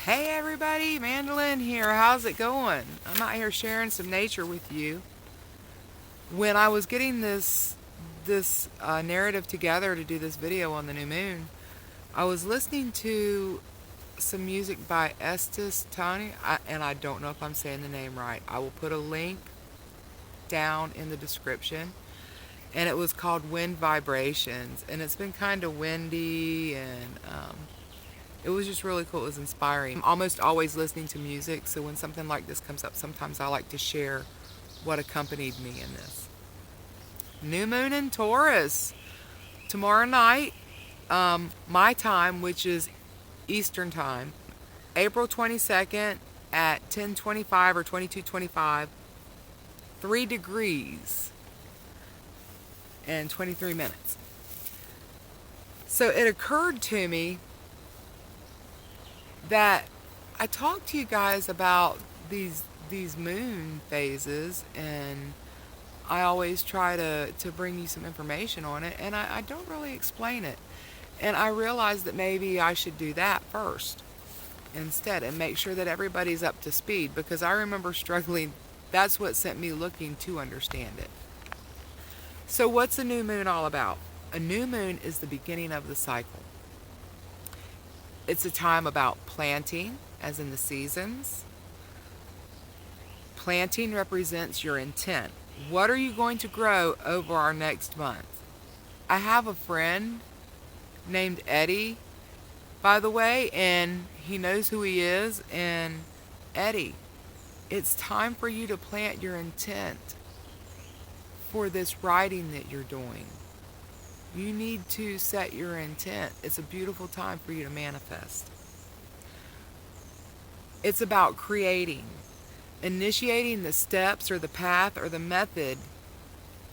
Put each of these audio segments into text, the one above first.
Hey everybody, Mandolin here. How's it going? I'm out here sharing some nature with you. When I was getting this narrative together to do this video on the new moon, I was listening to some music by Estas Tonne, and I don't know if I'm saying the name right. I will put a link down in the description. And it was called Wind Vibrations, and it's been kind of windy, and it was just really cool. It was inspiring. I'm almost always listening to music, so when something like this comes up, sometimes I like to share what accompanied me in this. New moon in Taurus tomorrow night, my time, which is Eastern time, April 22nd at 10:25 or 22:25, 3 degrees and 23 minutes. So it occurred to me that I talked to you guys about these moon phases, and I always try to bring you some information on it, and I don't really explain it. And I realized that maybe I should do that first instead and make sure that everybody's up to speed, because I remember struggling. That's what sent me looking to understand it. So what's a new moon all about? A new moon is the beginning of the cycle. It's a time about planting, as in the seasons. Planting represents your intent. What are you going to grow over our next month? I have a friend named Eddie, by the way, and he knows who he is. And Eddie, it's time for you to plant your intent for this writing that you're doing. You need to set your intent. It's a beautiful time for you to manifest. It's about creating, initiating the steps or the path or the method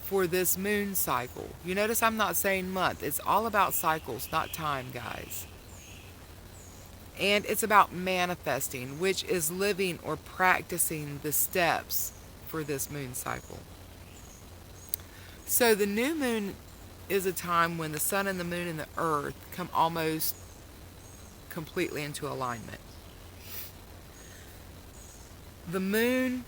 for this moon cycle. You notice I'm not saying month. It's all about cycles, not time, guys. And it's about manifesting, which is living or practicing the steps for this moon cycle. So the new moon is a time when the sun and the moon and the earth come almost completely into alignment. The moon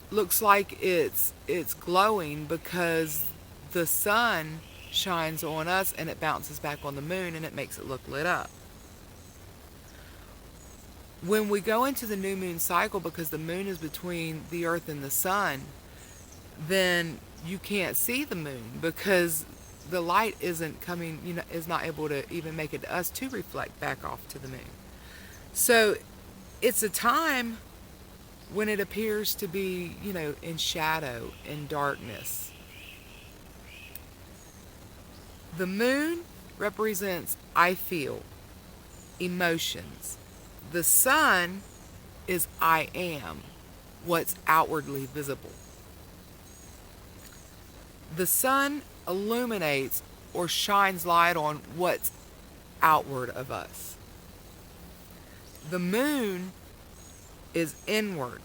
looks like it's glowing because the sun shines on us and it bounces back on the moon and it makes it look lit up. When we go into the new moon cycle, because the moon is between the earth and the sun, then you can't see the moon because the light isn't coming, is not able to even make it to us to reflect back off to the moon. So it's a time when it appears to be, in shadow, in darkness. The moon represents I feel, emotions. The sun is I am, what's outwardly visible. The sun illuminates or shines light on what's outward of us. The moon is inward.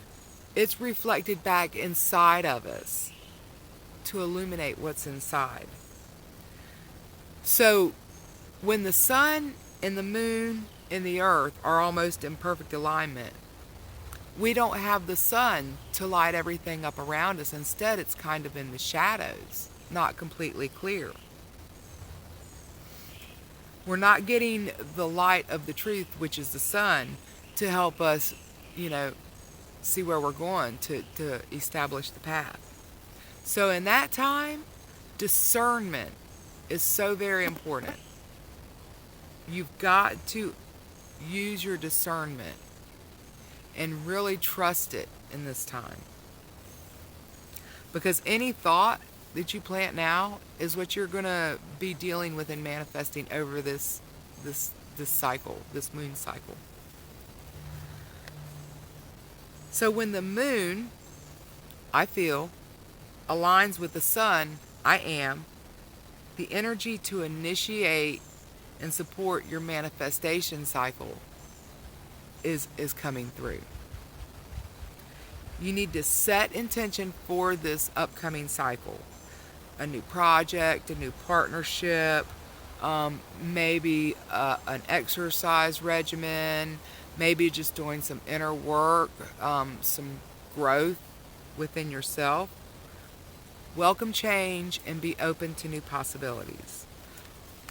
It's reflected back inside of us to illuminate what's inside. So when the sun and the moon and the earth are almost in perfect alignment, we don't have the sun to light everything up around us. Instead, it's kind of in the shadows, not completely clear. We're not getting the light of the truth, which is the sun, to help us, see where we're going, to establish the path. So in that time, discernment is so very important. You've got to use your discernment and really trust it in this time. Because any thought that you plant now is what you're going to be dealing with and manifesting over this cycle, this moon cycle. So when the moon, I feel, aligns with the sun, I am, the energy to initiate and support your manifestation cycle is coming through. You need to set intention for this upcoming cycle. a new project, a new partnership, maybe an exercise regimen, maybe just doing some inner work, some growth within yourself. Welcome change and be open to new possibilities.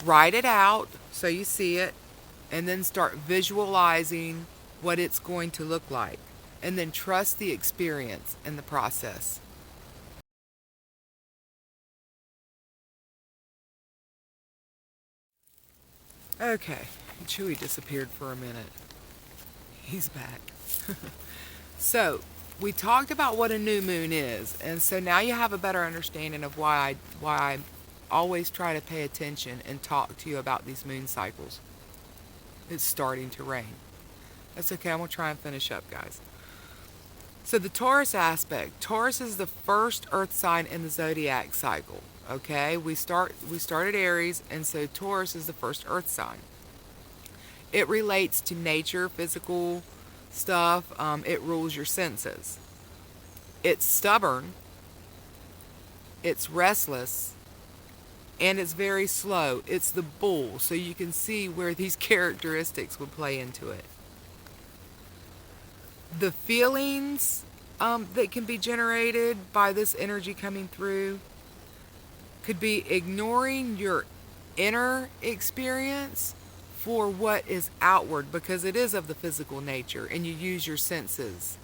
Write it out so you see it, and then start visualizing what it's going to look like. And then trust the experience and the process. Okay, Chewy disappeared for a minute. He's back. So, we talked about what a new moon is, and so now you have a better understanding of why I always try to pay attention and talk to you about these moon cycles. It's starting to rain. That's okay, I'm going to try and finish up, guys. So the Taurus aspect. Taurus is the first earth sign in the zodiac cycle. Okay, we started Aries, and so Taurus is the first earth sign. It relates to nature, physical stuff. It rules your senses. It's stubborn. It's restless. And it's very slow. It's the bull, so you can see where these characteristics would play into it. The feelings that can be generated by this energy coming through could be ignoring your inner experience for what is outward, because it is of the physical nature and you use your senses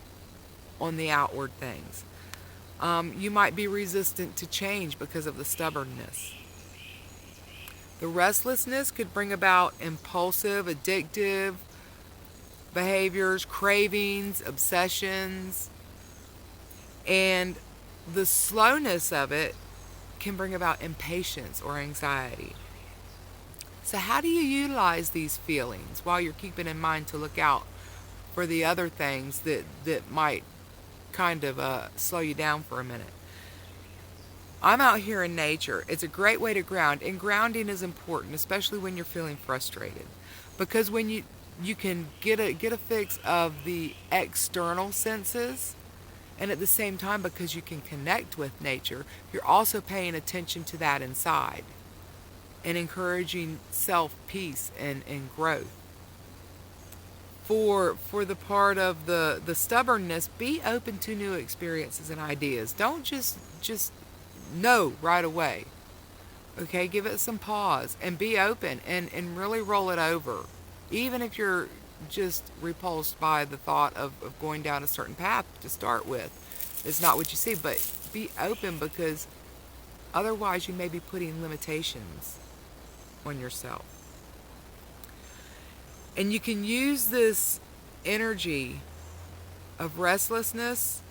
on the outward things. You might be resistant to change because of the stubbornness. The restlessness could bring about impulsive, addictive behaviors, cravings, obsessions, and the slowness of it can bring about impatience or anxiety. So how do you utilize these feelings while you're keeping in mind to look out for the other things that might kind of slow you down for a minute? I'm out here in nature. It's a great way to ground, and grounding is important, especially when you're feeling frustrated, because when you can get a fix of the external senses, and at the same time, because you can connect with nature, you're also paying attention to that inside and encouraging self-peace and growth. For the part of the stubbornness, be open to new experiences and ideas. Don't just know right away. Okay, give it some pause and be open and really roll it over. Even if you're just repulsed by the thought of going down a certain path to start with. It's not what you see, but be open, because otherwise you may be putting limitations on yourself. And you can use this energy of restlessness,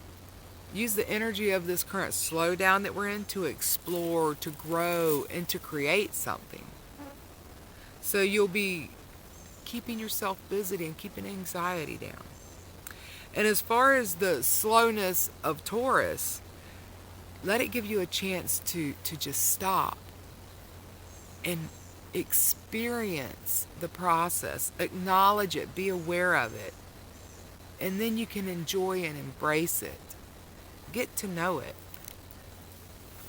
use the energy of this current slowdown that we're in to explore, to grow, and to create something. So you'll be keeping yourself busy and keeping anxiety down. And as far as the slowness of Taurus, let it give you a chance to just stop and experience the process, acknowledge it, be aware of it, and then you can enjoy and embrace it. Get to know it.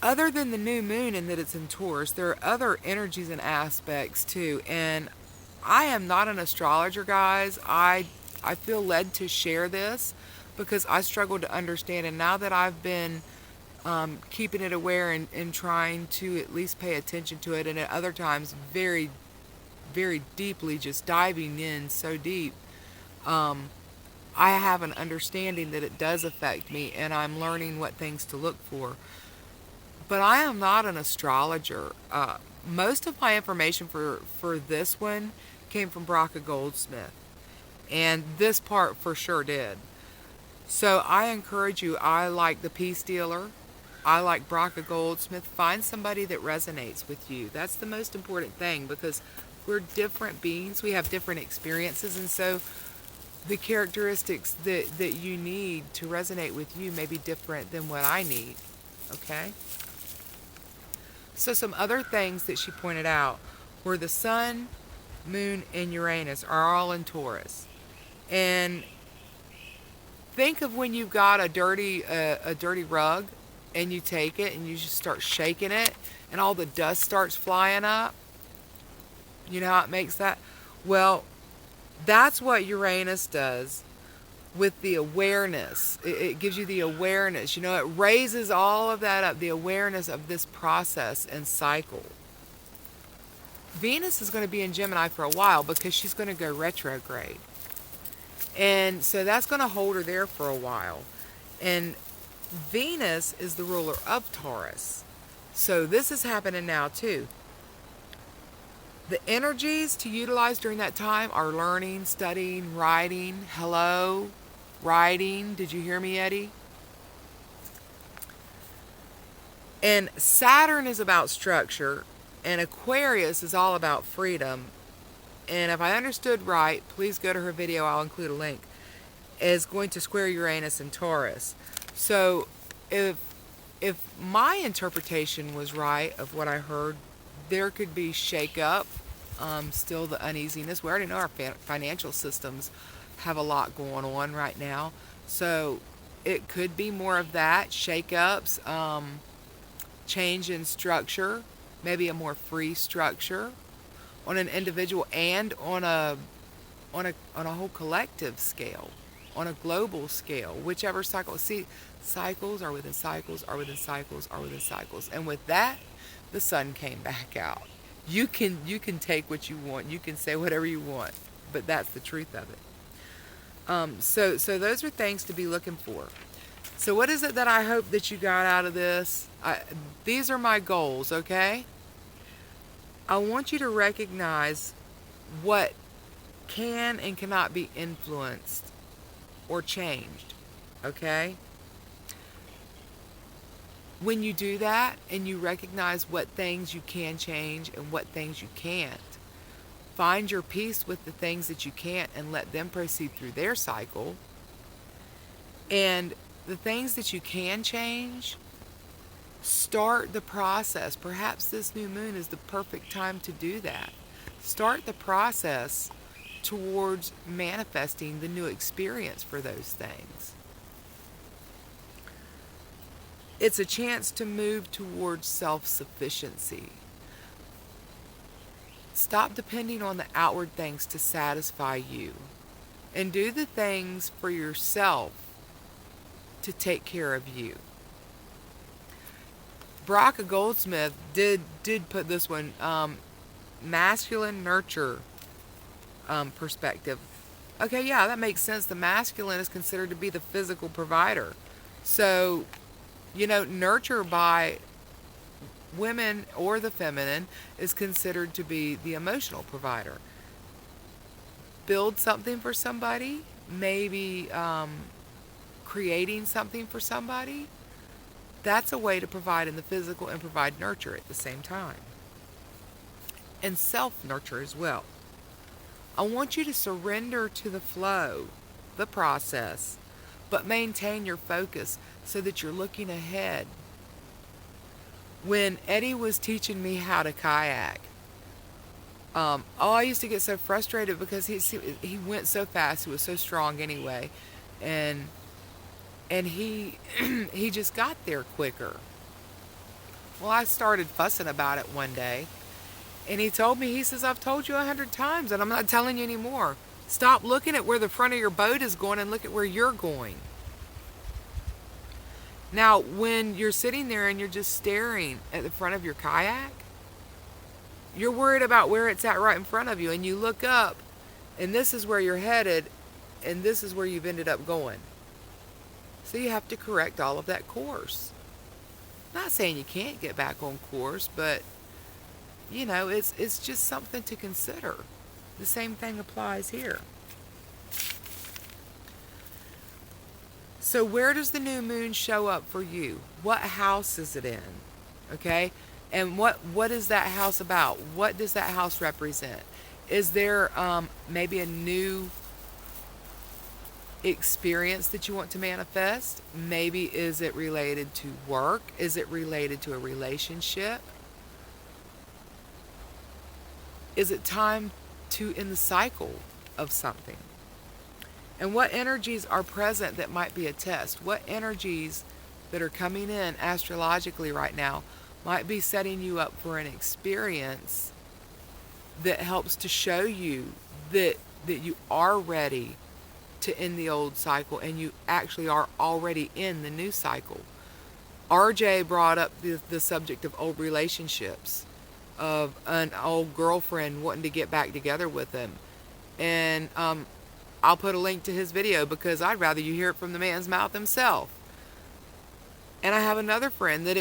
Other than the new moon and that it's in Taurus, there are other energies and aspects too. And I am not an astrologer, guys. I feel led to share this because I struggle to understand. And now that I've been keeping it aware and trying to at least pay attention to it, and at other times very, very deeply, just diving in so deep, I have an understanding that it does affect me, and I'm learning what things to look for. But I am not an astrologer. Most of my information for this one came from Bracha Goldsmith, and this part for sure did. So I encourage you, I like the Peace Dealer, I like Bracha Goldsmith. Find somebody that resonates with you. That's the most important thing, because we're different beings, we have different experiences, and so the characteristics that you need to resonate with you may be different than what I need. Okay? So some other things that she pointed out were the sun, moon, and Uranus are all in Taurus. And think of when you've got a dirty rug and you take it and you just start shaking it, and all the dust starts flying up. You know how it makes that? Well, that's what Uranus does with the awareness. It gives you the awareness. You know, it raises all of that up, the awareness of this process and cycle. Venus is going to be in Gemini for a while because she's going to go retrograde. And so that's going to hold her there for a while. And Venus is the ruler of Taurus. So this is happening now too. The energies to utilize during that time are learning, studying, writing. Hello, writing. Did you hear me, Eddie? And Saturn is about structure, and Aquarius is all about freedom. And if I understood right, please go to her video, I'll include a link, is going to square Uranus and Taurus. So if my interpretation was right of what I heard, there could be shake-up, still the uneasiness. We already know our financial systems have a lot going on right now. So it could be more of that, shake-ups, change in structure, maybe a more free structure on an individual and on a whole collective scale, on a global scale, whichever cycle. See, cycles are within cycles, are within cycles, are within cycles. And with that, the sun came back out. You can take what you want. You can say whatever you want, but that's the truth of it. So those are things to be looking for. So what is it that I hope that you got out of this? These are my goals, okay? I want you to recognize what can and cannot be influenced or changed, okay? When you do that and you recognize what things you can change and what things you can't, find your peace with the things that you can't and let them proceed through their cycle. And the things that you can change, start the process. Perhaps this new moon is the perfect time to do that. Start the process towards manifesting the new experience for those things. It's a chance to move towards self-sufficiency. Stop depending on the outward things to satisfy you, and do the things for yourself to take care of you. Bracha Goldsmith did put this one, masculine nurture perspective. Okay, yeah, that makes sense. The masculine is considered to be the physical provider. So, you know, nurture by women or the feminine is considered to be the emotional provider. Build something for somebody, maybe creating something for somebody. That's a way to provide in the physical and provide nurture at the same time. And self-nurture as well. I want you to surrender to the flow, the process, but maintain your focus so that you're looking ahead. When Eddie was teaching me how to kayak, I used to get so frustrated because he went so fast. He was so strong anyway, and he he just got there quicker. Well, I started fussing about it one day, and he told me, he says, I've told you 100 times, and I'm not telling you anymore. Stop looking at where the front of your boat is going and look at where you're going. Now, when you're sitting there and you're just staring at the front of your kayak, you're worried about where it's at right in front of you, and you look up, and this is where you're headed, and this is where you've ended up going. So you have to correct all of that course. Not saying you can't get back on course, but, you know, it's just something to consider. The same thing applies here. So where does the new moon show up for you? What house is it in? Okay? And what is that house about? What does that house represent? Is there maybe a new experience that you want to manifest? Maybe is it related to work? Is it related to a relationship? Is it time to end the cycle of something? And what energies are present that might be a test? What energies that are coming in astrologically right now might be setting you up for an experience that helps to show you that you are ready to end the old cycle, and you actually are already in the new cycle. RJ brought up the subject of old relationships, of an old girlfriend wanting to get back together with him. And I'll put a link to his video because I'd rather you hear it from the man's mouth himself. And I have another friend that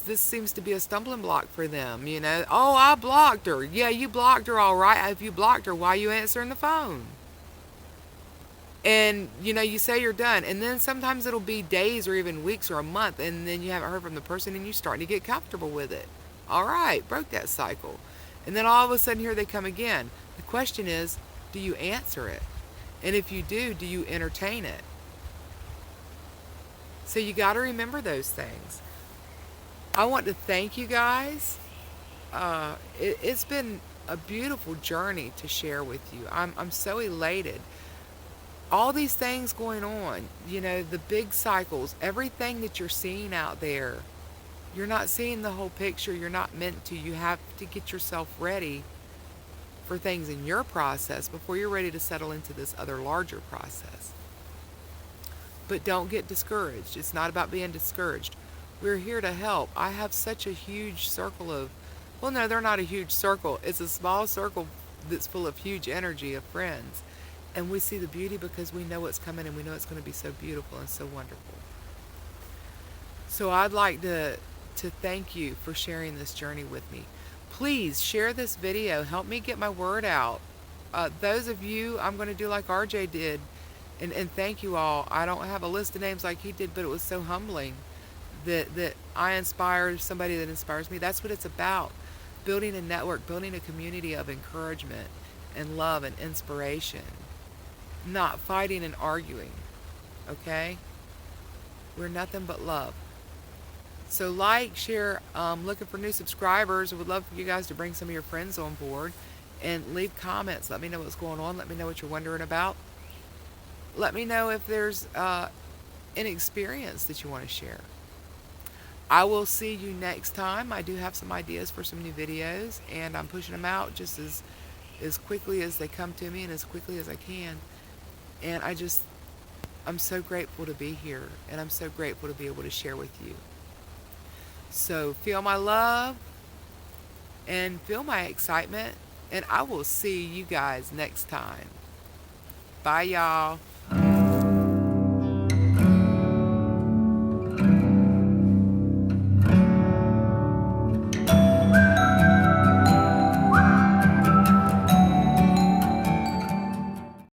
this seems to be a stumbling block for them, you know. Oh, I blocked her. Yeah, you blocked her all right. If you blocked her, why are you answering the phone? And, you know, you say you're done. And then sometimes it'll be days or even weeks or a month. And then you haven't heard from the person and you're starting to get comfortable with it. All right, broke that cycle. And then all of a sudden here they come again. The question is, do you answer it? And if you do you entertain it? So you got to remember those things. I want to thank you guys. It's been a beautiful journey to share with you. I'm so elated. All these things going on, you know, the big cycles, everything that you're seeing out there, you're not seeing the whole picture. You're not meant to. You have to get yourself ready for things in your process before you're ready to settle into this other larger process. But don't get discouraged. It's not about being discouraged. We're here to help. I have such a huge circle of, well, no, they're not a huge circle. It's a small circle that's full of huge energy of friends. And we see the beauty because we know what's coming and we know it's going to be so beautiful and so wonderful. So I'd like to thank you for sharing this journey with me. Please share this video. Help me get my word out. Those of you, I'm going to do like RJ did. And thank you all. I don't have a list of names like he did, but it was so humbling that I inspired somebody that inspires me. That's what it's about. Building a network, building a community of encouragement and love and inspiration. Not fighting and arguing. Okay? We're nothing but love. So like, share, looking for new subscribers. I would love for you guys to bring some of your friends on board and leave comments. Let me know what's going on. Let me know what you're wondering about. Let me know if there's an experience that you want to share. I will see you next time. I do have some ideas for some new videos, and I'm pushing them out just as quickly as they come to me and as quickly as I can. And I'm so grateful to be here, and I'm so grateful to be able to share with you. So feel my love and feel my excitement, and I will see you guys next time. Bye, y'all.